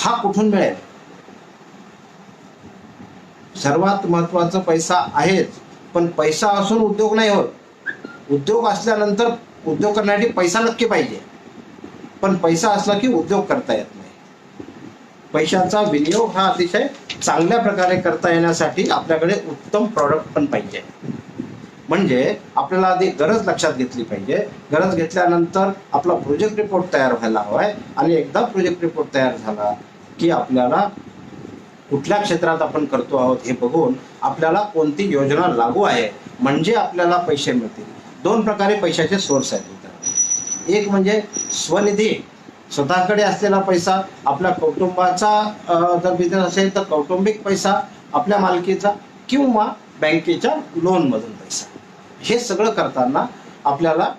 हा कुठून मिळेल? सर्वात महत्वाचा पैसा आहेच, पण पैसा असून उद्योग नाही होत. उद्योग असल्यानंतर उद्योग करण्यासाठी पैसा नक्की पाहिजे, पण पैसा असला की उद्योग करता येत नाही. पैशाचा विनियोग हा अतिशय चांगल्या प्रकारे करता येण्यासाठी आपल्याकडे उत्तम प्रॉडक्ट पण पाहिजे. म्हणजे आपल्याला आधी गरज लक्षात घेतली पाहिजे. गरज घेतल्यानंतर आपला प्रोजेक्ट रिपोर्ट तयार व्हायला हवाय, आणि एकदा प्रोजेक्ट रिपोर्ट तयार झाला की आपल्याला कुठल्या क्षेत्रात आपण करतो आहोत हे बघून आपल्याला कोणती योजना लागू आहे म्हणजे आपल्याला पैसे मिळतील. दोन प्रकारे पैशाचे सोर्स आहेत. एक म्हणजे स्वनिधी, स्वतःकडे असलेला पैसा, आपल्या कुटुंबाचा जर बिझनेस असेल तर कौटुंबिक पैसा आपल्या मालकीचा, किंवा बँकेच्या लोन मधून पैसा. हे सगळं करताना आपल्याला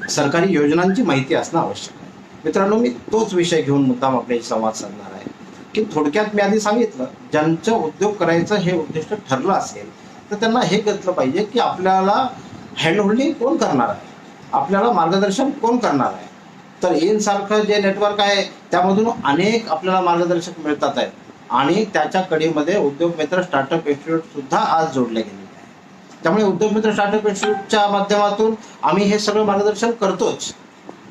सरकारी योजनांची माहिती असणं आवश्यक आहे. मित्रांनो, मी तोच विषय घेऊन मुद्दाम आपल्याशी संवाद साधणार आहे की थोडक्यात मी आधी सांगितलं, ज्यांचं उद्योग करायचं हे उद्दिष्ट ठरलं असेल तर त्यांना हे कळलं पाहिजे की आपल्याला हँडहोल्डिंग कोण करणार आहे, आपल्याला मार्गदर्शन कोण करणार आहे. तर इन सारखं जे नेटवर्क आहे त्यामधून अनेक आपल्याला मार्गदर्शक मिळतात आहेत, आणि त्याच्या कडेमध्ये उद्योग मित्र स्टार्टअप इन्स्टिट्यूट सुद्धा आज जोडले गेलेले आहे. त्यामुळे उद्योग मित्र स्टार्टअप इन्स्टिट्यूटच्या माध्यमातून आम्ही हे सगळं मार्गदर्शन करतोच,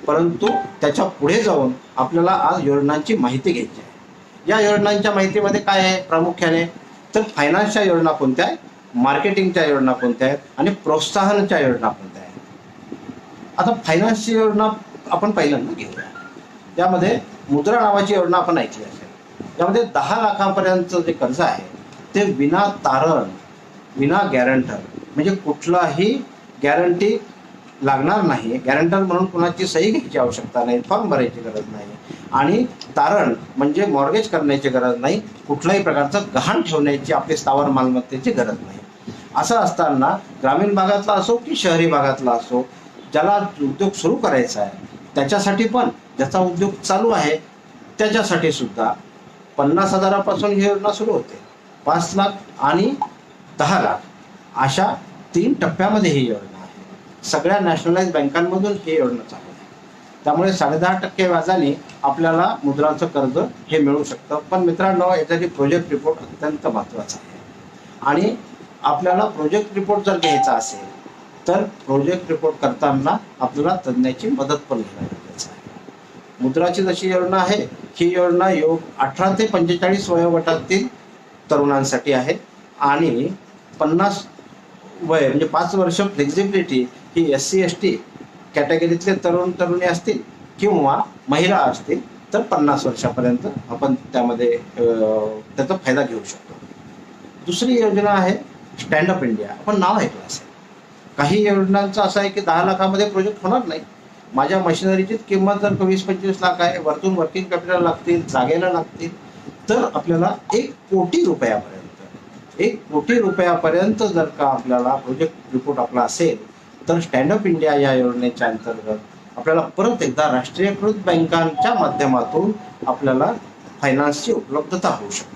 परंतु त्याच्या पुढे जाऊन आपल्याला आज योजनांची माहिती घ्यायची आहे. या योजनांच्या माहितीमध्ये काय आहे प्रामुख्याने, तर फायनान्सच्या योजना कोणत्या आहेत, मार्केटिंगच्या योजना कोणत्या आहेत, आणि प्रोत्साहनाच्या योजना कोणत्या आहेत. आता फायनान्सची योजना आपण पहिल्यांदा घेऊया. यामध्ये मुद्रा नावाची योजना आपण ऐकली असेल. यामध्ये 10 लाखापर्यंतचं जे कर्ज आहे ते विना तारण, विना गॅरंटर, म्हणजे कुठलाही गॅरंटी लागणार नाही. गॅरंटर म्हणून कुणाची सही घ्यायची आवश्यकता नाही, फॉर्म भरायची गरज नाही, आणि तारण म्हणजे मॉर्गेज करण्याची गरज नाही, कुठल्याही प्रकारचं गहाण ठेवण्याची आपली स्थावर मालमत्तेची गरज नाही. असं असताना ग्रामीण भागातला असो की शहरी भागातला असो, ज्याला उद्योग सुरू करायचा आहे त्याच्यासाठी पण, ज्याचा उद्योग चालू आहे त्याच्यासाठी सुद्धा 50,000पासून ही योजना सुरू होते. 5 लाख आणि 10 लाख अशा 3 टप्प्यामध्ये ही योजना आहे. सगळ्या नॅशनलाइज बँकांमधून ही योजना चालू आहे. त्यामुळे 10.5% व्याजाने आपल्याला मुद्राचं कर्ज हे मिळू शकतं. पण मित्रांनो, यासाठी प्रोजेक्ट रिपोर्ट अत्यंत महत्त्वाचा आहे, आणि आपल्याला प्रोजेक्ट रिपोर्ट जर घ्यायचा असेल तर प्रोजेक्ट रिपोर्ट करताना आपल्याला तज्ञाची मदत पण घेणं गरजेचं आहे. मुद्राची जशी योजना आहे ही योजना 18 ते 45 वयोगटातील तरुणांसाठी आहे, आणि 50 वय म्हणजे 5 वर्ष फ्लेक्झिबिलिटी ही SC ST कॅटेगरीतले तरुण तरुणी असतील किंवा महिला असतील तर 50 वर्षापर्यंत आपण त्यामध्ये त्याचा फायदा घेऊ शकतो. दुसरी योजना आहे स्टँडअप इंडिया. आपण नाव ऐकलं असेल. काही योजनांचं असं आहे की 10 लाखामध्ये प्रोजेक्ट होणार नाही. माझ्या मशिनरीची किंमत जर 20-25 लाख आहे, वरतून वर्किंग कॅपिटल लागतील, जागेला लागतील, तर आपल्याला 1 कोटी रुपयापर्यंत जर का आपल्याला प्रोजेक्ट रिपोर्ट आपला असेल तर स्टँडअप इंडिया या योजनेच्या अंतर्गत आपल्याला परत एकदा राष्ट्रीयकृत बँकांच्या माध्यमातून आपल्याला फायनान्सची उपलब्धता होऊ शकते.